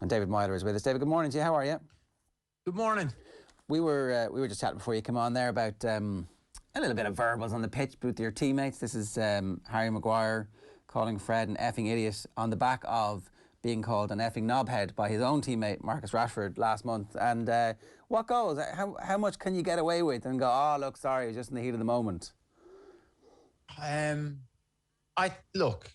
And David Meyler is with us. David, good morning to you. How are you? Good morning. We were just chatting before you came on there about a little bit of verbals on the pitch with your teammates. This is Harry Maguire calling Fred an effing idiot on the back of being called an effing knobhead by his own teammate Marcus Rashford last month. And what goes? How much can you get away with and go, oh look, sorry, it was just in the heat of the moment? Look,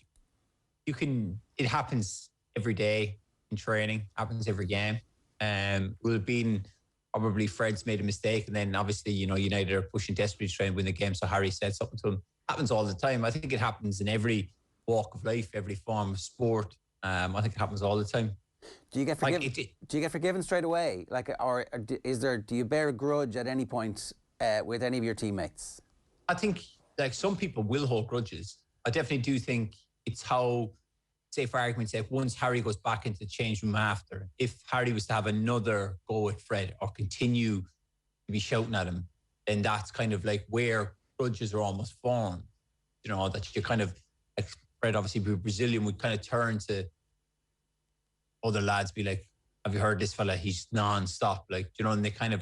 it happens every day in training, happens every game. Will have been probably Fred's made a mistake, and then obviously, United are pushing desperately to try and win the game, so Harry said something to him. Happens all the time. I think it happens in every walk of life, every form of sport. I think it happens all the time. Do you get forgiven? Do you get forgiven straight away? Do you bear a grudge at any point with any of your teammates? I think some people will hold grudges. I definitely do think it's how, say for argument's sake, once Harry goes back into the change room after, if Harry was to have another go at Fred or continue to be shouting at him, then that's kind of like where grudges are almost formed. That you kind of, like Fred obviously being Brazilian, would kind of turn to other lads, be like, have you heard this fella? He's non-stop, and they kind of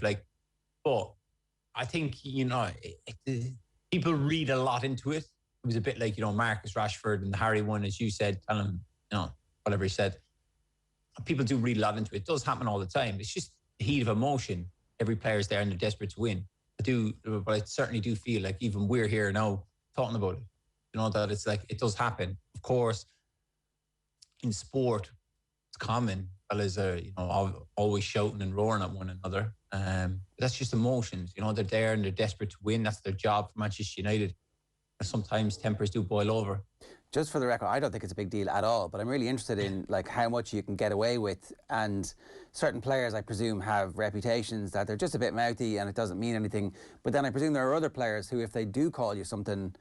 but I think, people read a lot into it. It was a bit like, Marcus Rashford and the Harry one, as you said, tell him, whatever he said. People do read a lot into it. It does happen all the time. It's just the heat of emotion. Every player's there and they're desperate to win. But I certainly do feel like even we're here now talking about it. That it's like, it does happen. Of course, in sport, it's common. Fellas are, always shouting and roaring at one another. That's just emotions. They're there and they're desperate to win. That's their job for Manchester United. Sometimes tempers do boil over. Just for the record, I don't think it's a big deal at all, but I'm really interested in how much you can get away with. And certain players, I presume, have reputations that they're just a bit mouthy and it doesn't mean anything. But then I presume there are other players who, if they do call you something,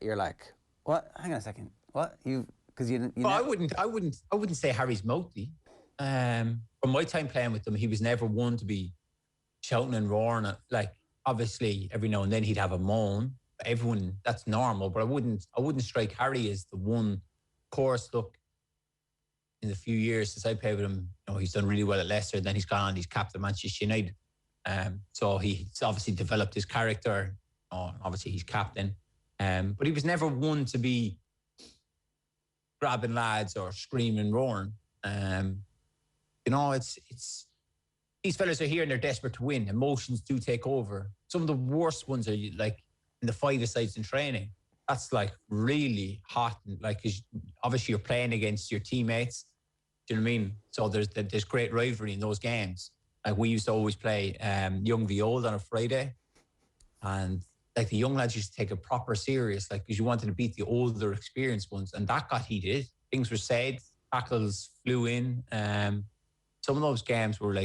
you're like, what? Hang on a second. What? I wouldn't say Harry's mouthy. From my time playing with him, he was never one to be shouting and roaring. Obviously, every now and then he'd have a moan. Everyone, that's normal, but I wouldn't strike Harry as the one. Of course, look, in the few years since I played with him, he's done really well at Leicester. Then he's gone on, he's captain Manchester United. So he's obviously developed his character. Obviously, he's captain. But he was never one to be grabbing lads or screaming and roaring. It's these fellas are here and they're desperate to win. Emotions do take over. Some of the worst ones are in the five-a-sides in training. That's really hot. Cause obviously you're playing against your teammates. Do you know what I mean? So there's great rivalry in those games. We used to always play young v old on a Friday, and the young lads used to take it proper serious, because you wanted to beat the older, experienced ones, and that got heated. Things were said, tackles flew in. Some of those games were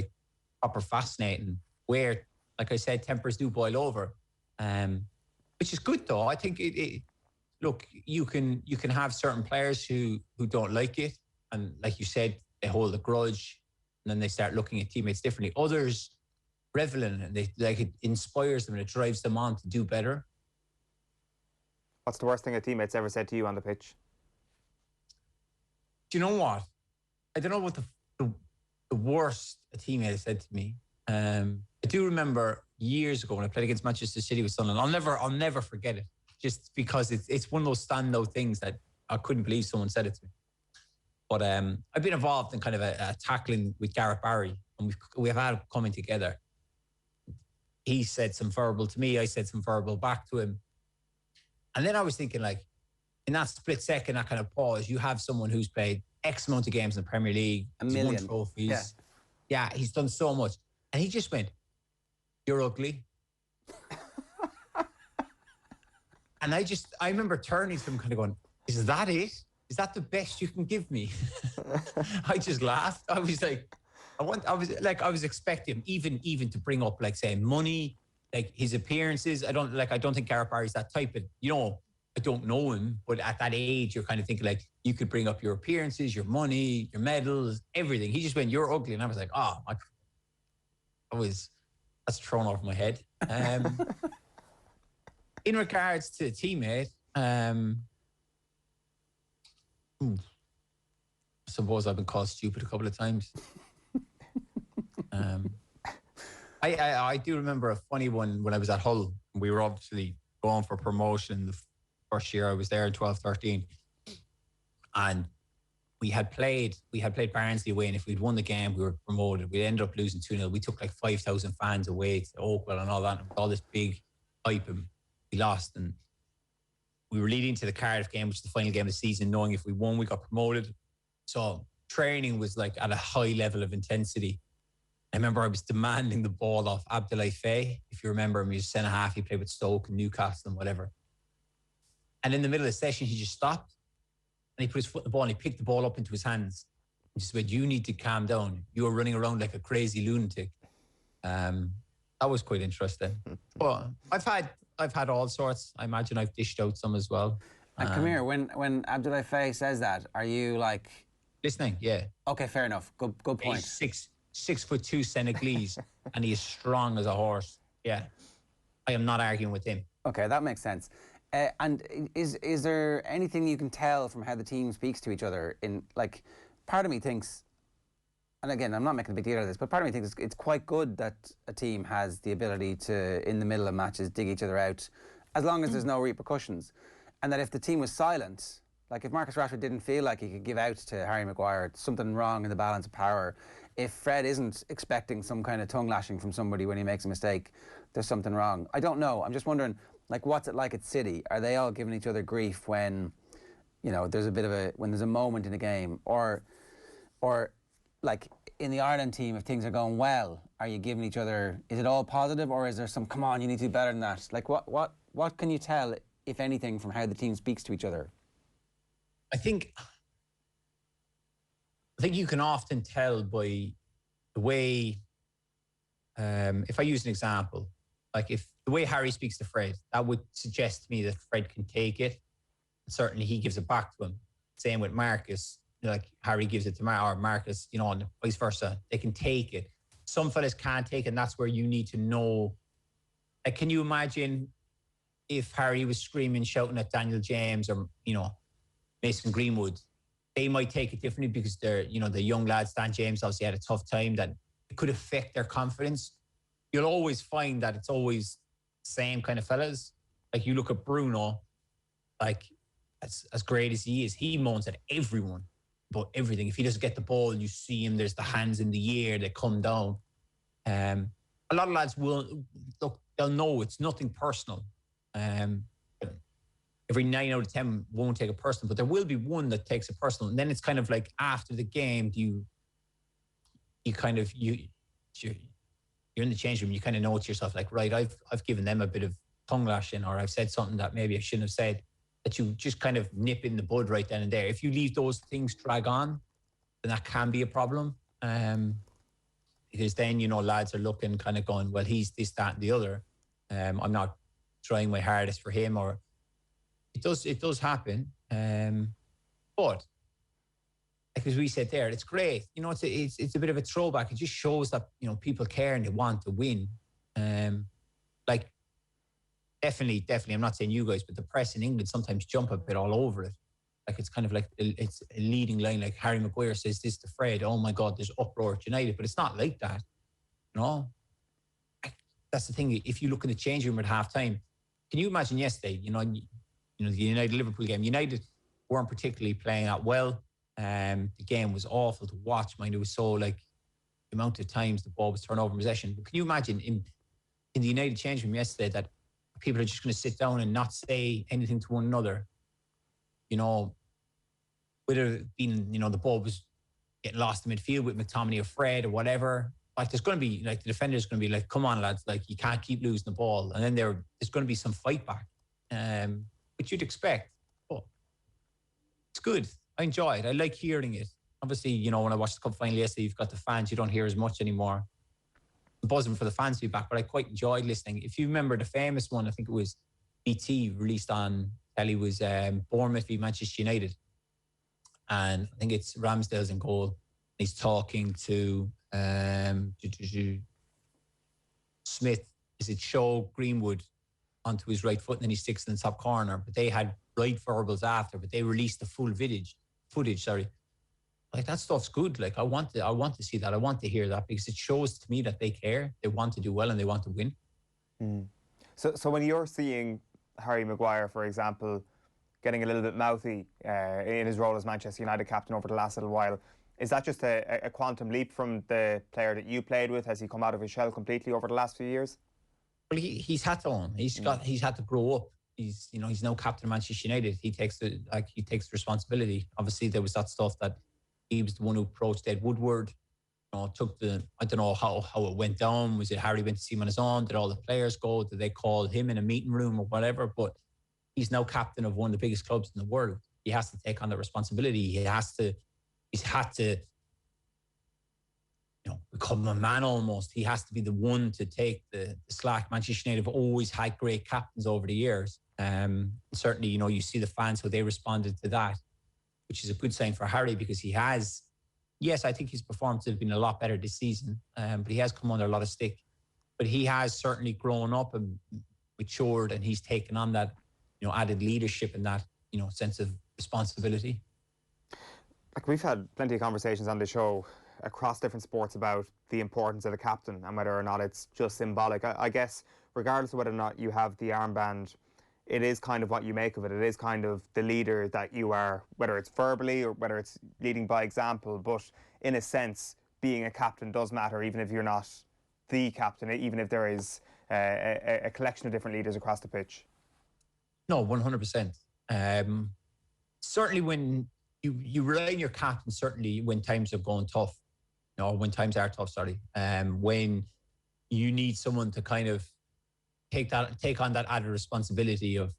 proper fascinating, where, like I said, tempers do boil over. Which is good though. I think look, you can have certain players who don't like it, and like you said, they hold a grudge, and then they start looking at teammates differently. Others revel in it, and it inspires them and it drives them on to do better. What's the worst thing a teammate's ever said to you on the pitch? Do you know what? I don't know what the worst a teammate has said to me. I do remember years ago when I played against Manchester City with Sunderland. I'll never forget it, just because it's one of those standout things that I couldn't believe someone said it to me. But I've been involved in kind of a tackling with Gareth Barry, and we've had coming together. He said some verbal to me, I said some verbal back to him. And then I was thinking, in that split second, that kind of pause, you have someone who's played X amount of games in the Premier League. A million. He's won trophies. Yeah, he's done so much. And he just went, "You're ugly." And I remember turning to him kind of going, "Is that it? Is that the best you can give me?" I just laughed. I was I was expecting him even to bring up say money, his appearances. I don't think Gareth Barry's that type of, I don't know him, but at that age you're kind of thinking you could bring up your appearances, your money, your medals, everything. He just went, "You're ugly." And I was like, that's thrown off my head. In regards to a teammate, suppose I've been called stupid a couple of times. I do remember a funny one when I was at Hull. We were obviously going for promotion the first year I was there in 12-13. And we had played Barnsley away, and if we'd won the game, we were promoted. We ended up losing 2-0. We took like 5,000 fans away to Oakwell and all that, and all this big hype, and we lost. And we were leading to the Cardiff game, which is the final game of the season, knowing if we won, we got promoted. So training was like at a high level of intensity. I remember I was demanding the ball off Abdoulaye Faye. If you remember him, he was centre-half. He played with Stoke and Newcastle and whatever. And in the middle of the session, he just stopped. And he put his foot in the ball and he picked the ball up into his hands. He just went, "You need to calm down. You are running around like a crazy lunatic." That was quite interesting. But I've had all sorts. I imagine I've dished out some as well. And come here, when Abdoulaye Faye says that, are you like... Listening, yeah. Okay, fair enough. Good point. He's 6'2" Senegalese and he is strong as a horse. Yeah. I am not arguing with him. Okay, that makes sense. And is there anything you can tell from how the team speaks to each other? In like, part of me thinks, and again, I'm not making a big deal out of this, but part of me thinks it's quite good that a team has the ability to, in the middle of matches, dig each other out, as long as there's no repercussions. And that if the team was silent, like if Marcus Rashford didn't feel like he could give out to Harry Maguire, something wrong in the balance of power. If Fred isn't expecting some kind of tongue lashing from somebody when he makes a mistake, there's something wrong. I don't know. I'm just wondering, like, what's it like at City? Are they all giving each other grief when, you know, there's a moment in a game, or like in the Ireland team, if things are going well, are you giving each other? Is it all positive, or is there some? Come on, you need to do better than that. Like, what can you tell, if anything, from how the team speaks to each other? I think you can often tell by the way. If I use an example, like if the way Harry speaks to Fred, that would suggest to me that Fred can take it. Certainly he gives it back to him. Same with Marcus, like Harry gives it to Marcus, you know, and vice versa. They can take it. Some fellas can't take it, and that's where you need to know. Like, can you imagine if Harry was screaming, shouting at Daniel James or, you know, Mason Greenwood? They might take it differently because they're, you know, the young lads. Dan James obviously had a tough time that it could affect their confidence. You'll always find that it's always the same kind of fellas. Like you look at Bruno, like as great as he is, he moans at everyone about everything. If he doesn't get the ball, you see him, there's the hands in the air, they come down. A lot of lads will, look, they'll know it's nothing personal. Every 9 out of 10 won't take it personal, but there will be one that takes it personal. And then it's kind of like after the game, you're in the change room, you kind of know to yourself, like, right, I've given them a bit of tongue lashing, or I've said something that maybe I shouldn't have said, that you just kind of nip in the bud right then and there. If you leave those things drag on, then that can be a problem. Because then, you know, lads are looking kind of going, well, he's this, that, and the other. I'm not trying my hardest for him, or it does happen. But like as we said there, it's great. You know, it's a bit of a throwback. It just shows that, you know, people care and they want to win. Like definitely, I'm not saying you guys, but the press in England sometimes jump a bit all over it. Like it's kind of like it's a leading line. Like Harry Maguire says this to Fred. Oh my God, there's uproar at United, but it's not like that. You know, that's the thing. If you look in the change room at halftime, can you imagine yesterday? You know, the United Liverpool game. United weren't particularly playing that well. The game was awful to watch. Mind, it was so like the amount of times the ball was turned over in possession. But can you imagine in the United change room yesterday that people are just going to sit down and not say anything to one another? You know, whether it been, you know, the ball was getting lost in midfield with McTominay or Fred or whatever. Like there's going to be like the defender's going to be like, come on lads, like you can't keep losing the ball. And then there's going to be some fight back, which you'd expect. But it's good. I enjoy it. I like hearing it. Obviously, you know, when I watched the cup final yesterday, you've got the fans, you don't hear as much anymore. I'm buzzing for the fans to be back, but I quite enjoyed listening. If you remember the famous one, I think it was BT released on telly, was Bournemouth v Manchester United. And I think it's Ramsdale's in goal. He's talking to Smith. Is it Show Greenwood onto his right foot, and then he sticks in the top corner. But they had right verbals after, but they released the full footage. like that stuff's good. Like I want to see that. I want to hear that because it shows to me that they care. They want to do well and they want to win. So when you're seeing Harry Maguire, for example, getting a little bit mouthy in his role as Manchester United captain over the last little while, is that just a quantum leap from the player that you played with? Has he come out of his shell completely over the last few years? Well, he's had to own. He's had to grow up. He's now captain of Manchester United. He takes the responsibility. Obviously, there was that stuff that he was the one who approached Ed Woodward. Took the, I don't know how it went down. Was it Harry went to see him on his own? Did all the players go? Did they call him in a meeting room or whatever? But he's now captain of one of the biggest clubs in the world. He has to take on the responsibility. He's had to become a man almost. He has to be the one to take the slack. Manchester United have always had great captains over the years. Certainly, you see the fans, how they responded to that, which is a good sign for Harry because he has, yes, I think his performance has been a lot better this season, but he has come under a lot of stick. But he has certainly grown up and matured, and he's taken on that, added leadership and that, sense of responsibility. Like we've had plenty of conversations on the show across different sports about the importance of a captain and whether or not it's just symbolic. I guess regardless of whether or not you have the armband, it is kind of what you make of it. It is kind of the leader that you are, whether it's verbally or whether it's leading by example. But in a sense, being a captain does matter, even if you're not the captain, even if there is a collection of different leaders across the pitch. No, 100%. Certainly when you rely on your captain, certainly when times are going tough, when times are tough, when you need someone to kind of take on that added responsibility of,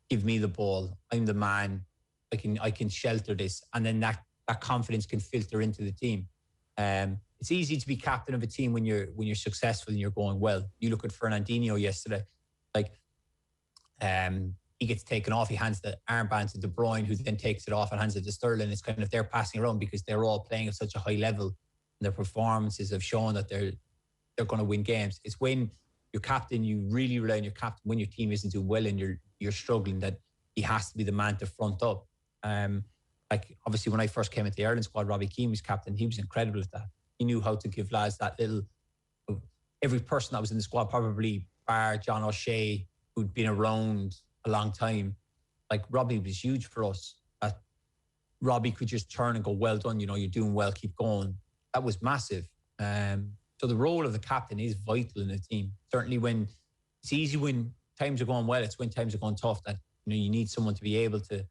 give me the ball, I'm the man, I can shelter this, and then that confidence can filter into the team. It's easy to be captain of a team when you're successful and you're going well. You look at Fernandinho yesterday, he gets taken off, he hands the armband to De Bruyne, who then takes it off and hands it to Sterling. It's kind of they're passing around because they're all playing at such a high level, and their performances have shown that they're going to win games. It's when your captain, you really rely on your captain when your team isn't doing well and you're struggling, that he has to be the man to front up. Obviously when I first came into the Ireland squad, Robbie Keane was captain. He was incredible at that. He knew how to give lads that little, every person that was in the squad, probably bar John O'Shea, who'd been around a long time. Like Robbie was huge for us. Robbie could just turn and go, well done, you're doing well, keep going. That was massive. So the role of the captain is vital in a team. Certainly when it's easy when times are going well, it's when times are going tough that you need someone to be able to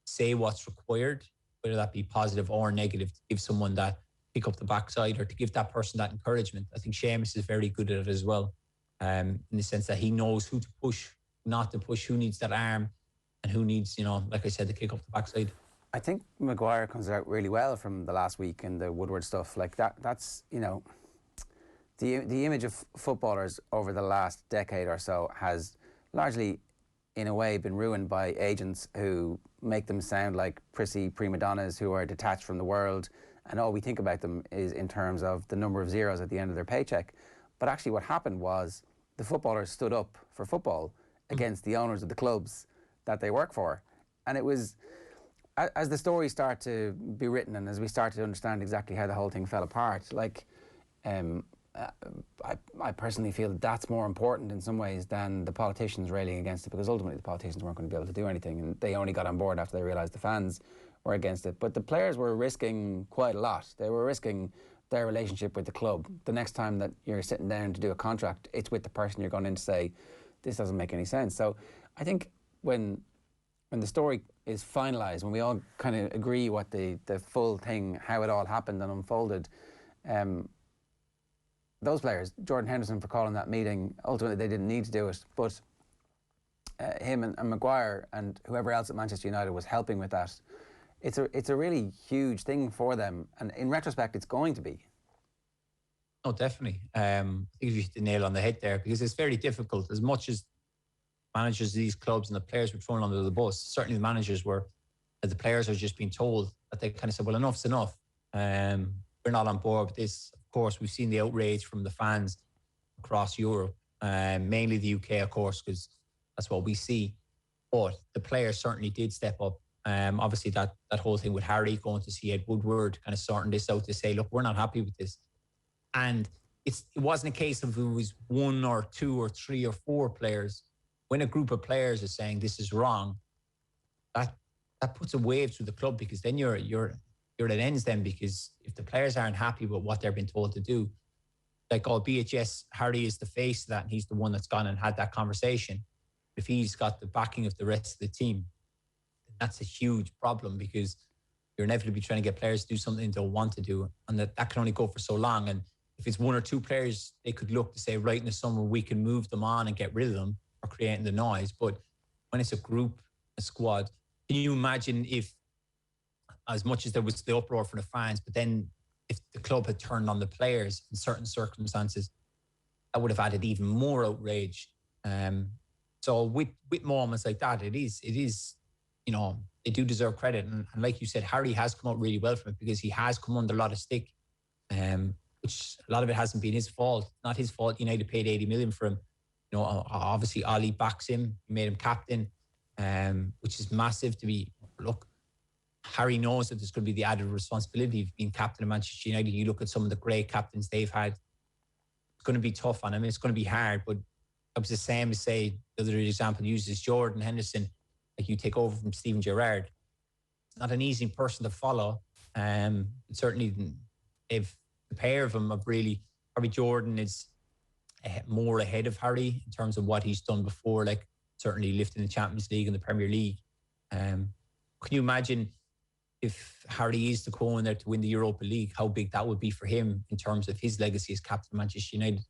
say what's required, whether that be positive or negative, to give someone that pick up the backside or to give that person that encouragement. I think Seamus is very good at it as well, in the sense that he knows who to push, not to push, who needs that arm and who needs, like I said, to kick up the backside. I think Maguire comes out really well from the last week and the Woodward stuff. Like that's the image of footballers over the last decade or so has largely, in a way, been ruined by agents who make them sound like prissy prima donnas who are detached from the world, and all we think about them is in terms of the number of zeros at the end of their paycheck. But actually what happened was the footballers stood up for football against the owners of the clubs that they work for. And it was, as the stories start to be written and as we start to understand exactly how the whole thing fell apart, I personally feel that's more important in some ways than the politicians railing against it, because ultimately the politicians weren't going to be able to do anything, and they only got on board after they realised the fans were against it. But the players were risking quite a lot. They were risking their relationship with the club. The next time that you're sitting down to do a contract, it's with the person you're going in to say, this doesn't make any sense. So I think when the story is finalised, when we all kind of agree what the full thing, how it all happened and unfolded, those players, Jordan Henderson for calling that meeting, ultimately they didn't need to do it, but him and Maguire and whoever else at Manchester United was helping with that, it's a really huge thing for them, and in retrospect it's going to be. Oh, definitely. I think you hit the nail on the head there, because it's very difficult. As much as managers of these clubs and the players were thrown under the bus, certainly the managers were, the players are just being told that they kind of said, well, enough's enough. We're not on board with this. Of course, we've seen the outrage from the fans across Europe, mainly the UK, of course, because that's what we see. But the players certainly did step up Obviously, that whole thing with Harry going to see Ed Woodward, kind of sorting this out to say, look, we're not happy with this. And it wasn't a case of it was one or two or three or four players. When a group of players is saying this is wrong, that puts a wave through the club, because then you're at ends then, because if the players aren't happy with what they're being told to do, like, albeit, yes, Harry is the face of that and he's the one that's gone and had that conversation. If he's got the backing of the rest of the team, that's a huge problem, because you're inevitably trying to get players to do something they don't want to do, and that can only go for so long. And if it's one or two players, they could look to say, right in the summer, we can move them on and get rid of them for creating the noise. But when it's a group, a squad, can you imagine if, as much as there was the uproar for the fans, but then if the club had turned on the players in certain circumstances, that would have added even more outrage. So with moments like that, it is, you know, they do deserve credit. And like you said, Harry has come out really well from it, because he has come under a lot of stick, which a lot of it hasn't been his fault. Not his fault. United paid 80 million for him. You know, obviously Ollie backs him. He made him captain, which is massive to be, look, Harry knows that there's going to be the added responsibility of being captain of Manchester United. You look at some of the great captains they've had. It's going to be tough on him. It's going to be hard. But it was the same as, say, the other example used is Jordan Henderson. Like, you take over from Steven Gerrard. It's not an easy person to follow. Certainly, if the pair of them have really, probably Jordan is more ahead of Harry in terms of what he's done before, like certainly lifting the Champions League and the Premier League. Can you imagine if Harry is to go in there to win the Europa League, how big that would be for him in terms of his legacy as captain of Manchester United?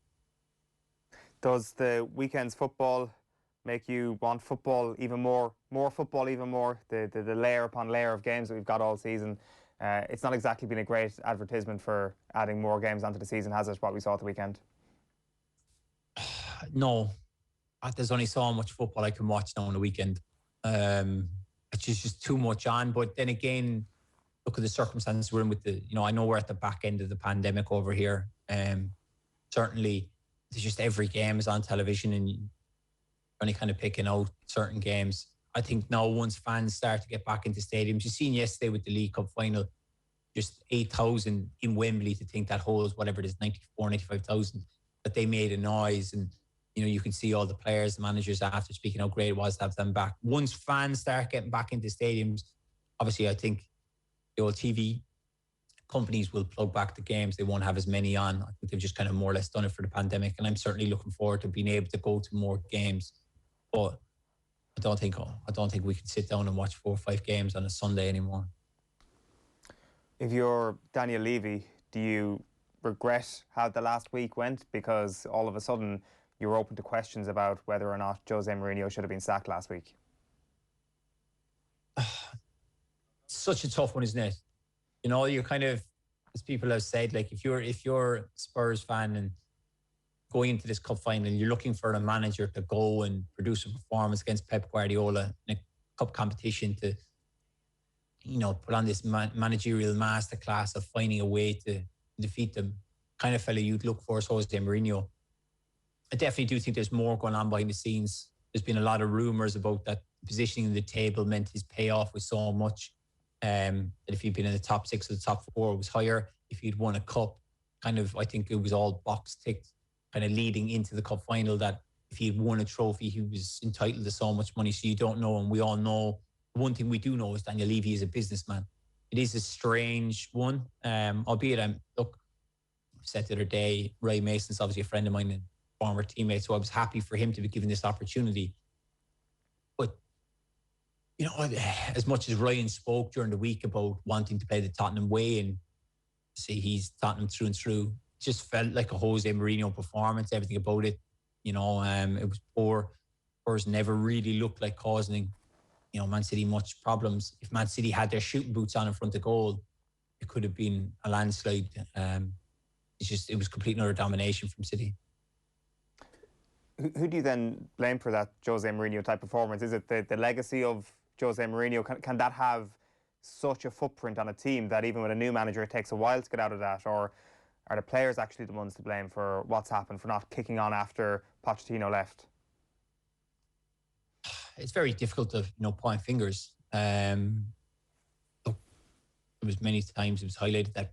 Does the weekend's football make you want football even more football even more? The layer upon layer of games that we've got all season. It's not exactly been a great advertisement for adding more games onto the season, has it, what we saw at the weekend? No. There's only so much football I can watch now on the weekend. It's just too much on. But then again, look at the circumstances we're in with the, you know, I know we're at the back end of the pandemic over here. Certainly, it's just every game is on television and you're only kind of picking out certain games. I think now once fans start to get back into stadiums, you've seen yesterday with the League Cup final, just 8,000 in Wembley, to think that holds whatever it is, 95,000, that they made a noise. And, you know, you can see all the players, the managers after speaking how great it was to have them back. Once fans start getting back into stadiums, obviously I think the old TV companies will plug back the games. They won't have as many on. I think they've just kind of more or less done it for the pandemic. And I'm certainly looking forward to being able to go to more games. But I don't think we can sit down and watch 4 or 5 games on a Sunday anymore. If you're Daniel Levy, do you regret how the last week went? Because all of a sudden you were open to questions about whether or not Jose Mourinho should have been sacked last week. Such a tough one, isn't it? You know, you're kind of, as people have said, like if you're a Spurs fan and going into this cup final, you're looking for a manager to go and produce a performance against Pep Guardiola in a cup competition to, you know, put on this managerial masterclass of finding a way to defeat them. Kind of fella you'd look for is Jose Mourinho. I definitely do think there's more going on behind the scenes. There's been a lot of rumours about that positioning in the table meant his payoff was so much. That if he'd been in the top 6 or the top 4, it was higher. If he'd won a cup, kind of, I think it was all box ticked, kind of leading into the cup final, that if he had won a trophy, he was entitled to so much money. So you don't know, and we all know. One thing we do know is Daniel Levy is a businessman. It is a strange one, albeit look, I said the other day, Ray Mason's obviously a friend of mine and former teammate, so I was happy for him to be given this opportunity. But, you know, as much as Ryan spoke during the week about wanting to play the Tottenham way and see he's Tottenham through and through, it just felt like a Jose Mourinho performance, everything about it. You know, it was poor. Spurs never really looked like causing, you know, Man City much problems. If Man City had their shooting boots on in front of goal, it could have been a landslide. It was complete and utter domination from City. Who do you then blame for that Jose Mourinho type performance? Is it the legacy of Jose Mourinho? Can that have such a footprint on a team that even with a new manager it takes a while to get out of that? Or are the players actually the ones to blame for what's happened, for not kicking on after Pochettino left? It's very difficult to, you know, point fingers. there was many times it was highlighted that,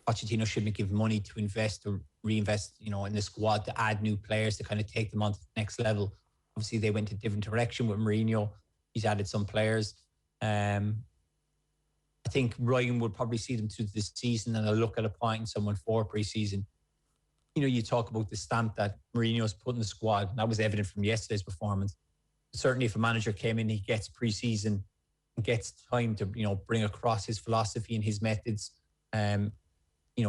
Pochettino shouldn't give money to invest or reinvest, in the squad to add new players to kind of take them on to the next level. Obviously, they went a different direction with Mourinho. He's added some players. I think Ryan would probably see them through this season, and I'll look at appointing someone for pre-season. You talk about the stamp that Mourinho's put in the squad. And that was evident from yesterday's performance. Certainly, if a manager came in, he gets pre-season and gets time to, bring across his philosophy and his methods.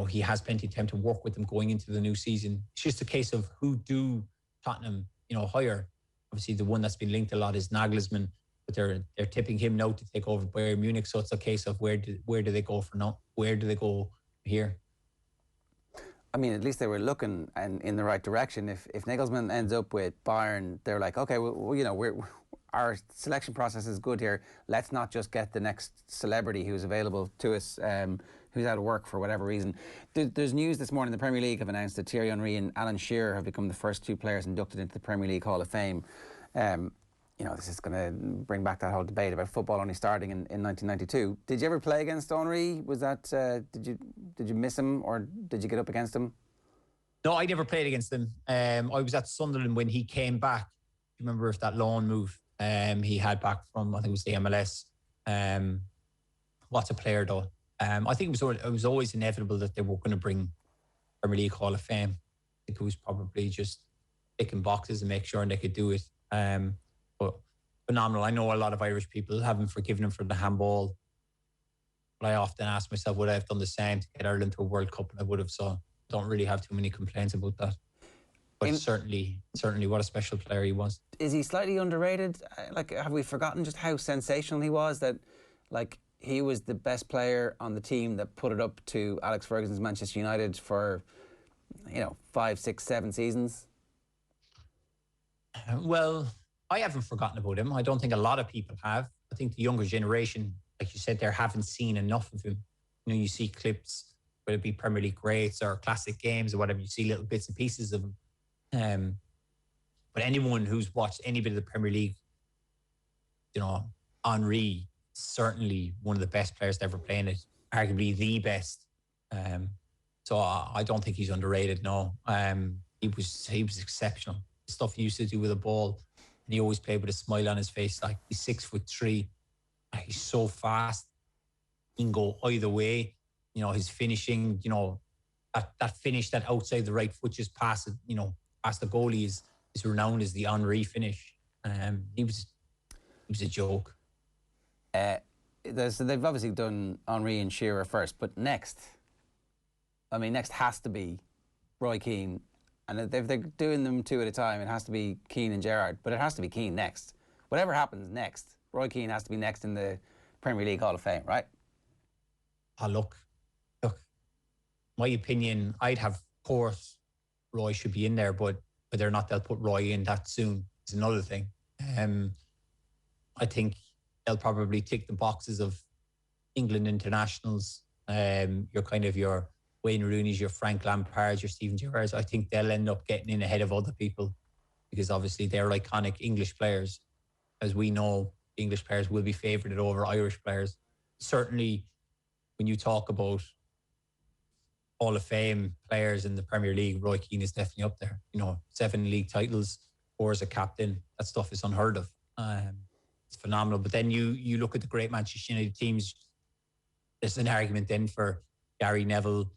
He has plenty of time to work with them going into the new season. It's just a case of who do Tottenham, hire. Obviously, the one that's been linked a lot is Nagelsmann, but they're tipping him now to take over Bayern Munich. So it's a case of where do they go for now? Where do they go here? I mean, at least they were looking and in the right direction. If Nagelsmann ends up with Bayern, they're like, okay, our selection process is good here. Let's not just get the next celebrity who's available to us, who's out of work for whatever reason. There's news this morning. The Premier League have announced that Thierry Henry and Alan Shearer have become the first two players inducted into the Premier League Hall of Fame. This is going to bring back that whole debate about football only starting in 1992. Did you ever play against Henry? Was that did you miss him, or did you get up against him? No, I never played against him. I was at Sunderland when he came back. Remember if that loan move he had back from, I think it was the MLS. What's a player though? I think it was always inevitable that they were going to bring Premier League Hall of Fame. I think it was probably just ticking boxes and make sure they could do it. But phenomenal. I know a lot of Irish people haven't forgiven him for the handball. But I often ask myself, would I have done the same to get Ireland to a World Cup? And I would have, so don't really have too many complaints about that. But certainly what a special player he was. Is he slightly underrated? Have we forgotten just how sensational he was? That, he was the best player on the team that put it up to Alex Ferguson's Manchester United for, 5, 6, 7 seasons? Well, I haven't forgotten about him. I don't think a lot of people have. I think the younger generation, like you said, there haven't seen enough of him. You see clips, whether it be Premier League greats or classic games or whatever, you see little bits and pieces of him. But anyone who's watched any bit of the Premier League, Henry, certainly one of the best players to ever play in it, arguably the best. So I don't think he's underrated, no. He was exceptional. The stuff he used to do with the ball, and he always played with a smile on his face. Like, he's 6'3". He's so fast. He can go either way. His finishing, that finish, that outside the right foot just past it, past the goalie is renowned as the Henry finish. He was a joke. So they've obviously done Henry and Shearer first, but next has to be Roy Keane. And if they're doing them two at a time, it has to be Keane and Gerrard. But it has to be Keane next. Whatever happens next, Roy Keane has to be next in the Premier League Hall of Fame, right? Oh, look. My opinion, I'd have, of course, Roy should be in there, but whether or not they'll put Roy in that soon is another thing. I think they'll probably tick the boxes of England internationals. Your Wayne Rooney's, your Frank Lampard's, your Steven Gerrard's. I think they'll end up getting in ahead of other people because obviously they're iconic English players. As we know, English players will be favoured over Irish players. Certainly, when you talk about Hall of Fame players in the Premier League, Roy Keane is definitely up there. 7 league titles, 4 as a captain. That stuff is unheard of. It's phenomenal. But then you look at the great Manchester United teams. There's an argument then for Gary Neville,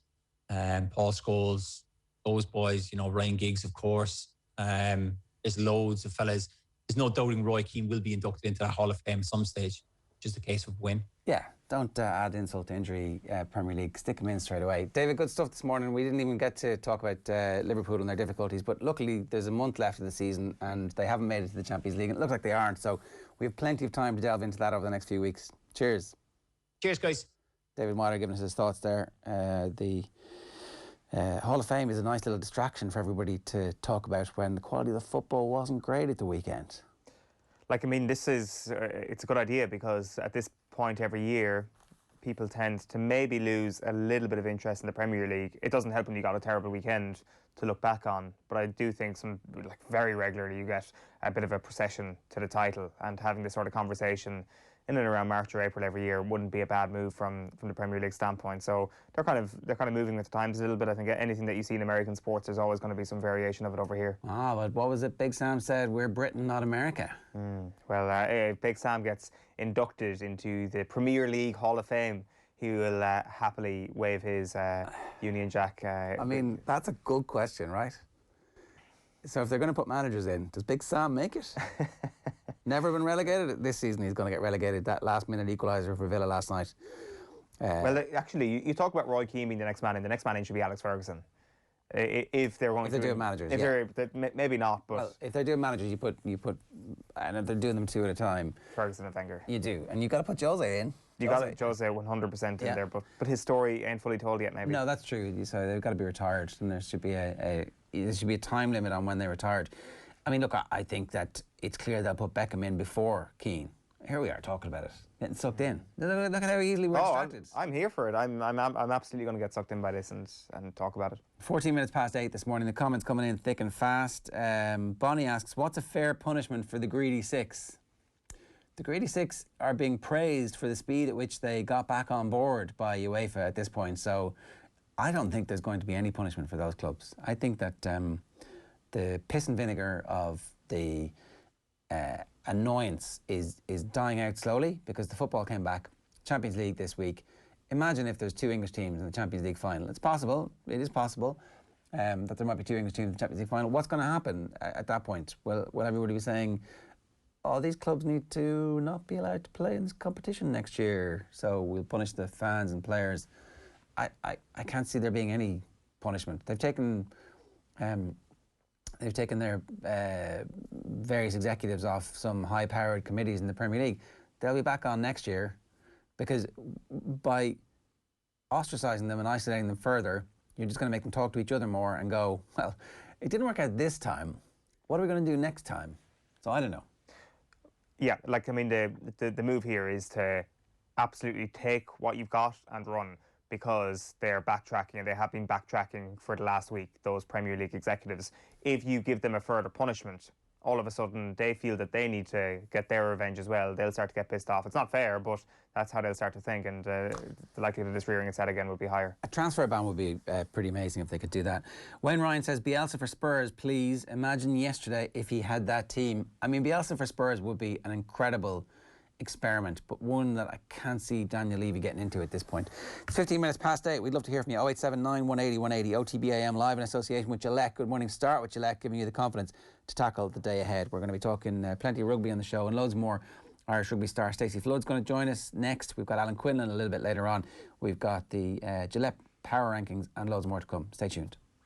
Paul Scholes, those boys, Ryan Giggs, of course. There's loads of fellas. There's no doubting Roy Keane will be inducted into that Hall of Fame at some stage. Just a case of when. Yeah, don't add insult to injury, Premier League. Stick him in straight away. David, good stuff this morning. We didn't even get to talk about Liverpool and their difficulties, but luckily there's a month left of the season and they haven't made it to the Champions League. And it looks like they aren't, so we have plenty of time to delve into that over the next few weeks. Cheers. Cheers, guys. David Meyler giving us his thoughts there. The Hall of Fame is a nice little distraction for everybody to talk about when the quality of the football wasn't great at the weekend. This is, it's a good idea because at this point every year, people tend to maybe lose a little bit of interest in the Premier League. It doesn't help when you got a terrible weekend to look back on, but I do think very regularly you get a bit of a procession to the title, and having this sort of conversation in and around March or April every year wouldn't be a bad move from the Premier League standpoint. So they're kind of moving with the times a little bit. I think anything that you see in American sports, there's always going to be some variation of it over here. Ah, but what was it Big Sam said? We're Britain, not America. Well, Big Sam gets inducted into the Premier League Hall of Fame. He will happily wave his Union Jack. I mean, that's a good question, right? So if they're going to put managers in, does Big Sam make it? Never been relegated. This season he's going to get relegated. That last-minute equaliser for Villa last night. Well, actually, you talk about Roy Keane being the next man in. The next man in should be Alex Ferguson. If they're going to do managers, if they're maybe not, but well, if they're doing managers, you put, and if they're doing them two at a time, Ferguson and Wenger. You do, and you got to put Jose in. You got Jose 100% in there, but his story ain't fully told yet. Maybe. No, that's true. So they've got to be retired, and there should be a time limit on when they're retired. I mean, look, I think that it's clear they'll put Beckham in before Keane. Here we are talking about it, getting sucked in. Look at how easily we're distracted. I'm here for it. I'm absolutely going to get sucked in by this and talk about it. 14 minutes past 8 this morning. The comments coming in thick and fast. Bonnie asks, what's a fair punishment for the greedy six? The greedy six are being praised for the speed at which they got back on board by UEFA at this point. So I don't think there's going to be any punishment for those clubs. I think that the piss and vinegar of the annoyance is dying out slowly because the football came back. Champions League this week. Imagine if there's two English teams in the Champions League final. It's possible. It is possible that there might be two English teams in the Champions League final. What's going to happen at that point? Well, will everybody be saying, oh, these clubs need to not be allowed to play in this competition next year, so we'll punish the fans and players? I can't see there being any punishment. They've taken their various executives off some high-powered committees in the Premier League. They'll be back on next year because by ostracising them and isolating them further, you're just going to make them talk to each other more and go, well, it didn't work out this time. What are we going to do next time? So I don't know. Yeah, like, I mean, the move here is to absolutely take what you've got and run, because they're backtracking, and they have been backtracking for the last week, those Premier League executives. If you give them a further punishment, all of a sudden they feel that they need to get their revenge as well. They'll start to get pissed off. It's not fair, but that's how they'll start to think, and the likelihood of this rearing its head again would be higher. A transfer ban would be pretty amazing if they could do that. Wayne Ryan says, Bielsa for Spurs, please. Imagine yesterday if he had that team. I mean, Bielsa for Spurs would be an incredible experiment, but one that I can't see Daniel Levy getting into at this point. It's 15 minutes past 8. We'd love to hear from you. 0879 180 180. OTB AM live in association with Gillette. Good morning. Start with Gillette, giving you the confidence to tackle the day ahead. We're going to be talking plenty of rugby on the show and loads more. Irish rugby star Stacey Flood's going to join us next. We've got Alan Quinlan a little bit later on. We've got the Gillette Power Rankings and loads more to come. Stay tuned.